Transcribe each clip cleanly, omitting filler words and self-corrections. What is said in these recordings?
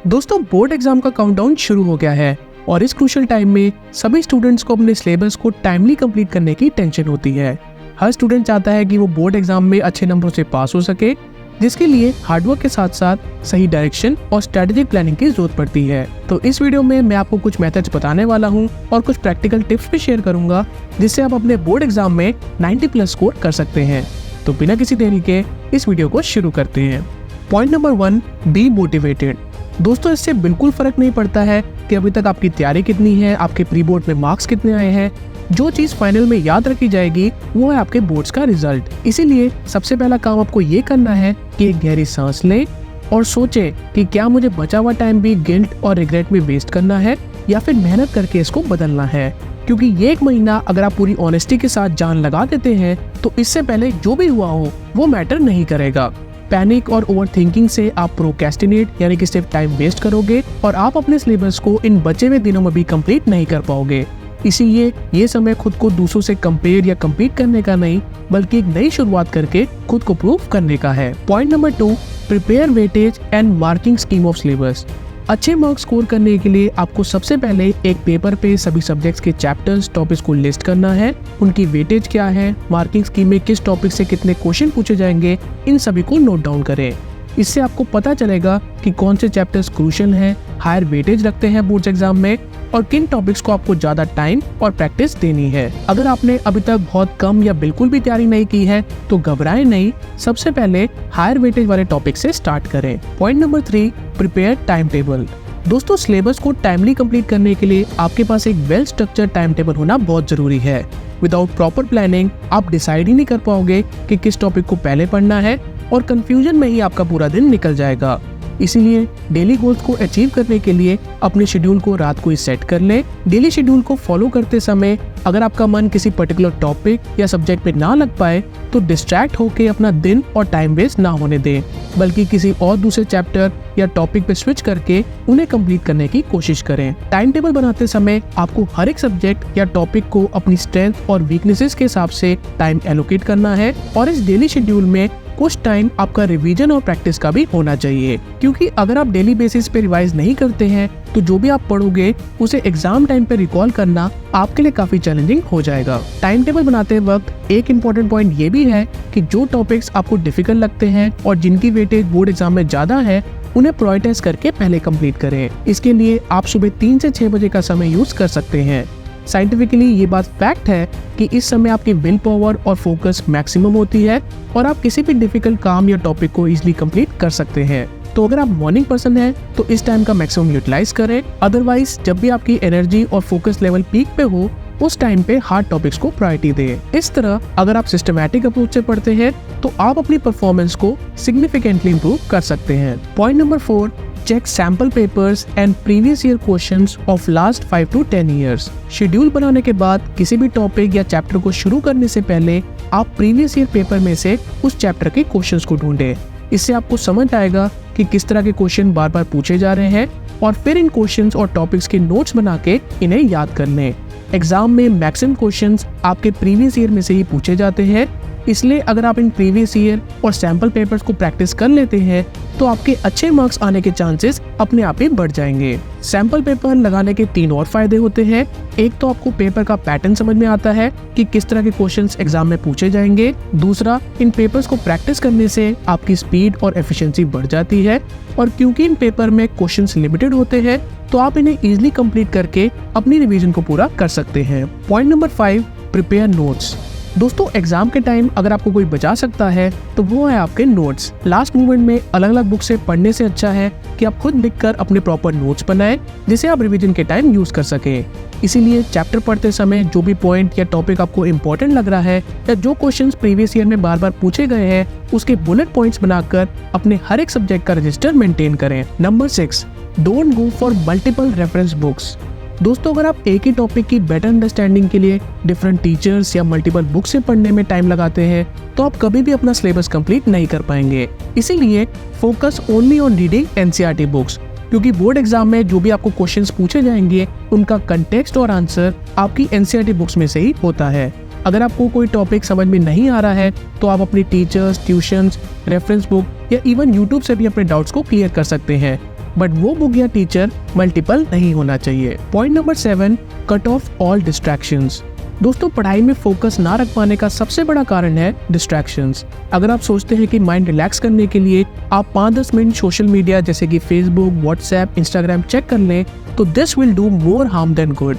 दोस्तों, board exam का countdown शुरू हो गया है और इस क्रूशियल टाइम में सभी स्टूडेंट्स को अपने सिलेबस को टाइमली कंप्लीट करने की टेंशन होती है। हर स्टूडेंट चाहता है कि वो बोर्ड एग्जाम में अच्छे नंबरों से पास हो सके, जिसके लिए हार्डवर्क के साथ साथ सही डायरेक्शन और स्ट्रेटेजिक प्लानिंग की जरूरत पड़ती है। तो इस वीडियो में मैं आपको कुछ मेथड्स बताने वाला हूँ और कुछ प्रैक्टिकल टिप्स भी शेयर करूंगा, जिससे आप अपने बोर्ड एग्जाम में 90+ स्कोर कर सकते हैं। तो बिना किसी देरी के इस वीडियो को शुरू करते हैं। Point number 1, be motivated. दोस्तों, इससे बिल्कुल फर्क नहीं पड़ता है कि अभी तक आपकी तैयारी कितनी है, आपके प्री बोर्ड में मार्क्स कितने आए हैं। जो चीज फाइनल में याद रखी जाएगी वो है आपके बोर्ड्स का रिजल्ट। इसीलिए सबसे पहला काम आपको ये करना है कि एक गहरी सांस लें और सोचें कि क्या मुझे बचा हुआ टाइम भी गिल्ट और रिग्रेट में वेस्ट करना है या फिर मेहनत करके इसको बदलना है। क्योंकि ये 1 महीना अगर आप पूरी ऑनेस्टी के साथ जान लगा देते हैं तो इससे पहले जो भी हुआ हो वो मैटर नहीं करेगा। पैनिक और ओवर थिंकिंग से आप प्रोक्रेस्टिनेट यानी कि सिर्फ टाइम वेस्ट करोगे और आप अपने सिलेबस को इन बचे हुए दिनों में भी कंप्लीट नहीं कर पाओगे। इसीलिए ये समय खुद को दूसरों से कंपेयर या कम्पीट करने का नहीं, बल्कि एक नई शुरुआत करके खुद को प्रूव करने का है। Point number 2, prepare weightage and marking scheme of syllabus. अच्छे मार्क्स स्कोर करने के लिए आपको सबसे पहले एक पेपर पे सभी सब्जेक्ट्स के चैप्टर्स, टॉपिक्स को लिस्ट करना है, उनकी वेटेज क्या है, मार्किंग स्कीम में किस टॉपिक से कितने क्वेश्चन पूछे जाएंगे, इन सभी को नोट डाउन करें। इससे आपको पता चलेगा कि कौन से चैप्टर्स क्रूशियल हैं, हायर वेटेज रखते हैं बोर्ड्स एग्जाम में, और किन टॉपिक्स को आपको ज्यादा टाइम और प्रैक्टिस देनी है। अगर आपने अभी तक बहुत कम या बिल्कुल भी तैयारी नहीं की है तो घबराएं नहीं, सबसे पहले हायर वेटेज वाले टॉपिक से स्टार्ट करें। Point number 3, prepare time table. दोस्तों, सिलेबस को टाइमली कंप्लीट करने के लिए आपके पास एक वेल स्ट्रक्चर्ड टाइम टेबल होना बहुत जरूरी है। विदाउट प्रॉपर प्लानिंग आप डिसाइड ही नहीं कर पाओगे कि किस टॉपिक को पहले पढ़ना है और कंफ्यूजन में ही आपका पूरा दिन निकल जाएगा। इसीलिए डेली गोल्स को अचीव करने के लिए अपने शेड्यूल को रात को ही सेट कर लें। डेली शेड्यूल को फॉलो करते समय अगर आपका मन किसी पर्टिकुलर टॉपिक या सब्जेक्ट पे ना लग पाए तो डिस्ट्रैक्ट होकर अपना दिन और टाइम वेस्ट ना होने दें, बल्कि किसी और दूसरे चैप्टर या टॉपिक पे स्विच करके उन्हें कंप्लीट करने की कोशिश करें। टाइम टेबल बनाते समय आपको हर एक सब्जेक्ट या टॉपिक को अपनी स्ट्रेंथ और वीकनेसेस के हिसाब से टाइम एलोकेट करना है और इस डेली शेड्यूल में कुछ टाइम आपका रिवीजन और प्रैक्टिस का भी होना चाहिए। क्योंकि अगर आप डेली बेसिस पे रिवाइज नहीं करते हैं तो जो भी आप पढ़ोगे उसे एग्जाम टाइम पे रिकॉल करना आपके लिए काफी चैलेंजिंग हो जाएगा। टाइम टेबल बनाते वक्त एक इम्पोर्टेंट पॉइंट ये भी है कि जो टॉपिक्स आपको डिफिकल्ट लगते हैं और जिनकी वेटेज बोर्ड एग्जाम में ज्यादा है उन्हें प्रायोरिटाइज करके पहले कंप्लीट करें। इसके लिए आप सुबह 3 से 6 बजे का समय यूज कर सकते हैं। साइंटिफिकली ये बात फैक्ट है कि इस समय आपकी विल पावर और फोकस मैक्सिमम होती है और आप किसी भी डिफिकल्ट काम या टॉपिक को इजीली कंप्लीट कर सकते हैं। तो अगर आप मॉर्निंग पर्सन हैं तो इस टाइम का मैक्सिमम यूटिलाइज करें। अदरवाइज जब भी आपकी एनर्जी और फोकस लेवल पीक पे हो उस टाइम पे हार्ड टॉपिक्स को प्रायोरिटी दें। इस तरह अगर आप सिस्टमैटिक अप्रोच से पढ़ते हैं तो आप अपनी परफॉर्मेंस को सिग्निफिकेंटली इंप्रूव कर सकते हैं। Point number 4, check sample papers and previous year questions of last 5 to 10 years। Schedule बनाने के बाद किसी भी टॉपिक या चैप्टर को शुरू करने से पहले आप प्रीवियस ईयर पेपर में से उस चैप्टर के क्वेश्चंस को ढूंढें। इससे आपको समझ आएगा कि किस तरह के क्वेश्चन बार बार पूछे जा रहे हैं और फिर इन क्वेश्चंस और टॉपिक्स के नोट्स बना के इन्हें याद कर लें। एग्जाम में मैक्सिमम क्वेश्चंस आपके प्रीवियस ईयर में से ही पूछे जाते हैं, इसलिए अगर आप इन प्रीवियस ईयर और सैंपल पेपर्स को प्रैक्टिस कर लेते हैं तो आपके अच्छे मार्क्स आने के चांसेस अपने आप ही बढ़ जाएंगे। सैंपल पेपर लगाने के 3 और फायदे होते हैं। एक तो आपको पेपर का पैटर्न समझ में आता है कि किस तरह के क्वेश्चंस एग्जाम में पूछे जाएंगे। दूसरा, इन पेपर्स को प्रैक्टिस करने से आपकी स्पीड और एफिशिएंसी बढ़ जाती है और क्योंकि इन पेपर में क्वेश्चंस लिमिटेड होते हैं तो आप इन्हें इजीली कंप्लीट करके अपनी रिवीजन को पूरा कर सकते हैं। Point number 5, prepare notes. दोस्तों, एग्जाम के टाइम अगर आपको कोई बचा सकता है तो वो है आपके नोट्स। लास्ट मोमेंट में अलग अलग बुक से पढ़ने से अच्छा है कि आप खुद लिखकर अपने प्रॉपर नोट्स बनाएं जिसे आप रिवीजन के टाइम यूज कर सकें। इसीलिए चैप्टर पढ़ते समय जो भी पॉइंट या टॉपिक आपको इम्पोर्टेंट लग रहा है या जो क्वेश्चंस प्रीवियस ईयर में बार बार पूछे गए हैं उसके बुलेट पॉइंट्स बनाकर अपने हर एक सब्जेक्ट का रजिस्टर मेंटेन करें। Number 6, don't go for multiple reference books. दोस्तों, अगर आप एक ही टॉपिक की बेटर अंडरस्टैंडिंग के लिए डिफरेंट टीचर्स या मल्टीपल बुक से पढ़ने में टाइम लगाते हैं तो आप कभी भी अपना सिलेबस कंप्लीट नहीं कर पाएंगे। इसीलिए focus only on reading NCERT books, क्योंकि बोर्ड एग्जाम में जो भी आपको क्वेश्चंस पूछे जाएंगे उनका कंटेक्स्ट और आंसर आपकी एनसीईआरटी बुक्स में से ही होता है। अगर आपको कोई टॉपिक समझ में नहीं आ रहा है तो आप अपनी टीचर्स, ट्यूशंस, रेफरेंस बुक या इवन यूट्यूब से भी अपने डाउट्स को क्लियर कर सकते हैं। बट वो बुक या टीचर मल्टीपल नहीं होना चाहिए। Point number 7, cut off all distractions. दोस्तों, पढ़ाई में फोकस ना रख पाने का सबसे बड़ा कारण है डिस्ट्रैक्शंस। अगर आप सोचते हैं कि माइंड रिलैक्स करने के लिए आप 5-10 मिनट सोशल मीडिया जैसे कि फेसबुक, व्हाट्सएप, इंस्टाग्राम चेक कर लें, तो this will do more harm then good.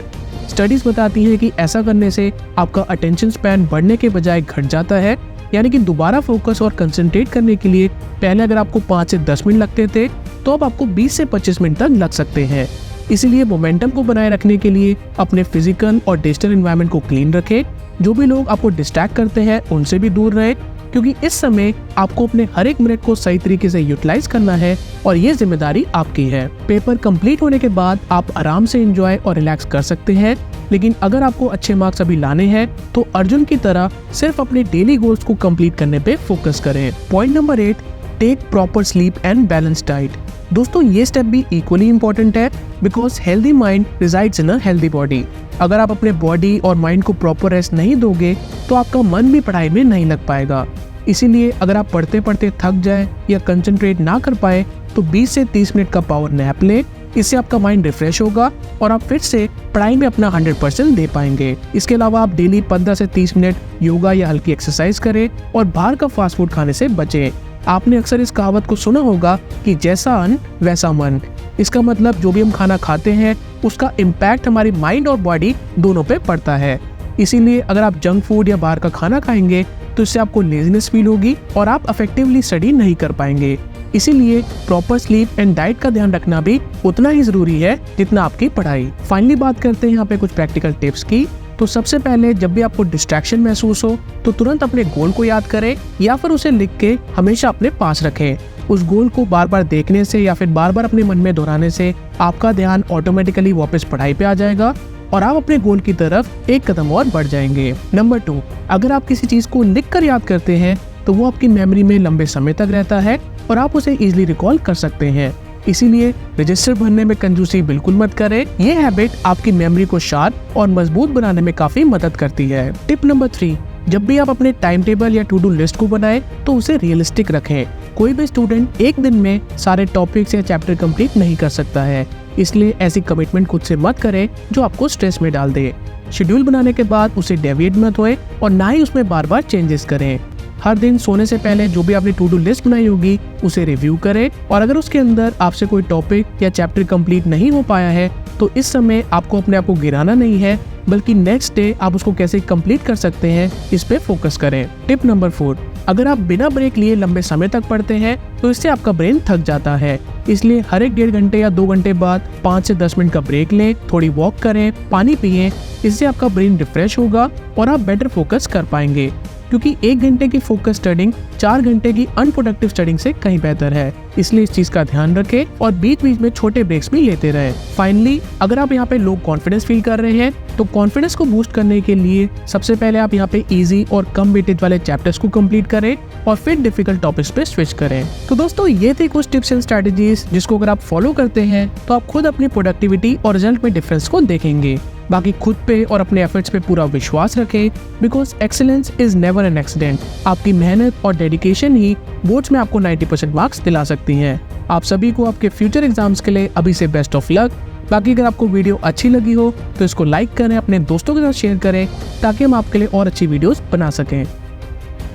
Studies बताती हैं कि ऐसा करने से आपका अटेंशन स्पैन बढ़ने के बजाय घट जाता है, यानी कि दोबारा फोकस और कंसंट्रेट करने के लिए पहले अगर आपको 5 से 10 मिनट लगते थे, तो अब आपको 20 से 25 मिनट तक लग सकते हैं। इसीलिए मोमेंटम को बनाए रखने के लिए अपने फिजिकल और डिजिटल एनवायरनमेंट को क्लीन रखें। जो भी लोग आपको डिस्ट्रैक्ट करते हैं उनसे भी दूर रहें, क्योंकि इस समय आपको अपने हर एक मिनट को सही तरीके से यूटिलाइज करना है और ये जिम्मेदारी आपकी है। पेपर कंप्लीट होने के बाद आप आराम से एंजॉय और रिलैक्स कर सकते हैं, लेकिन अगर आपको अच्छे मार्क्स अभी लाने हैं तो अर्जुन की तरह सिर्फ अपने डेली गोल्स को कंप्लीट करने पे फोकस करें। Point number 8, take proper sleep and balance diet. दोस्तों, ये स्टेप भी इक्वली इंपॉर्टेंट है, because healthy mind resides in a healthy body. अगर आप अपने बॉडी और माइंड को प्रॉपर रेस्ट नहीं दोगे तो आपका मन भी पढ़ाई में नहीं लग पाएगा। इसीलिए अगर आप पढ़ते पढ़ते थक जाए या कंसंट्रेट ना कर पाए तो 20 से 30 मिनट का पावर नैप लें। इससे आपका माइंड रिफ्रेश होगा और आप फिर से पढ़ाई में अपना 100% दे पाएंगे। इसके अलावा आप डेली 15 से 30 मिनट योगा या हल्की एक्सरसाइज करें और बाहर का फास्ट फूड खाने से बचें। आपने अक्सर इस कहावत को सुना होगा कि जैसा अन्न वैसा मन। इसका मतलब जो भी हम खाना खाते हैं उसका इम्पैक्ट हमारी माइंड और बॉडी दोनों पे पड़ता है। इसीलिए अगर आप जंक फूड या बाहर का खाना खाएंगे तो इससे आपको लेजीनेस फील होगी और आप इफेक्टिवली स्टडी नहीं कर पाएंगे। इसीलिए प्रॉपर स्लीप एंड डाइट का ध्यान रखना भी उतना ही जरूरी है जितना आपकी पढ़ाई। फाइनली बात करते हैं यहाँ पे कुछ प्रैक्टिकल टिप्स की। तो सबसे पहले जब भी आपको डिस्ट्रैक्शन महसूस हो तो तुरंत अपने गोल को याद करें या फिर उसे लिख के हमेशा अपने पास रखें। उस गोल को बार बार देखने से या फिर बार बार अपने मन में दोहराने से आपका ध्यान ऑटोमेटिकली वापस पढ़ाई पे आ जाएगा और आप अपने गोल की तरफ एक कदम और बढ़ जाएंगे। नंबर 2, अगर आप किसी चीज को लिख कर याद करते हैं तो वो आपकी मेमोरी में लंबे समय तक रहता है और आप उसे इजीली रिकॉल कर सकते हैं। इसीलिए रजिस्टर भरने में कंजूसी बिल्कुल मत करें। ये हैबिट आपकी मेमोरी को शार्प और मजबूत बनाने में काफी मदद करती है। टिप नंबर 3, जब भी आप अपने टाइम टेबल या टू डू लिस्ट को बनाएं तो उसे रियलिस्टिक रखें। कोई भी स्टूडेंट एक दिन में सारे टॉपिक्स या चैप्टर कंप्लीट नहीं कर सकता है, इसलिए ऐसी कमिटमेंट खुद से मत करें जो आपको स्ट्रेस में डाल दे। शेड्यूल बनाने के बाद उसे डेविएट मत होए और ना ही उसमें बार बार चेंजेस करें। हर दिन सोने से पहले जो भी आपने टू डू लिस्ट बनाई होगी उसे रिव्यू करें और अगर उसके अंदर आपसे कोई टॉपिक या चैप्टर कंप्लीट नहीं हो पाया है तो इस समय आपको अपने आप को गिराना नहीं है, बल्कि नेक्स्ट डे आप उसको कैसे कंप्लीट कर सकते हैं इस पे फोकस करें। टिप नंबर 4, अगर आप बिना ब्रेक लिए लंबे समय तक पढ़ते हैं तो इससे आपका ब्रेन थक जाता है। इसलिए हर एक 1.5 घंटे या 2 घंटे बाद 5 से 10 मिनट का ब्रेक लें, थोड़ी वॉक करें, पानी पिएं। इससे आपका ब्रेन रिफ्रेश होगा और आप बेटर फोकस कर पाएंगे, क्योंकि 1 घंटे की फोकस स्टडिंग 4 घंटे की अनप्रोडक्टिव स्टडिंग से कहीं बेहतर है। इसलिए इस चीज का ध्यान रखें और बीच बीच में छोटे ब्रेक्स भी लेते रहें। फाइनली, अगर आप यहाँ पे लो कॉन्फिडेंस फील कर रहे हैं तो कॉन्फिडेंस को बूस्ट करने के लिए सबसे पहले आप यहाँ पे इजी और कम वेटेज वाले चैप्टर्स को कंप्लीट करें और फिर डिफिकल्ट टॉपिक्स पे स्विच करें। तो दोस्तों, ये थे कुछ टिप्स एंड स्ट्रेटजीज जिसको अगर आप फॉलो करते हैं तो आप खुद अपनी प्रोडक्टिविटी और रिजल्ट में डिफरेंस को देखेंगे। बाकी खुद पे और अपने एफर्ट्स पे पूरा विश्वास रखें, because excellence is never an accident. आपकी मेहनत और डेडिकेशन ही बोर्ड्स में आपको 90% मार्क्स दिला सकती हैं। आप सभी को आपके फ्यूचर एग्जाम्स के लिए अभी से बेस्ट ऑफ लक। बाकी अगर आपको वीडियो अच्छी लगी हो तो इसको लाइक करें, अपने दोस्तों के साथ शेयर करें ताकि हम आपके लिए और अच्छी वीडियोस बना सकें।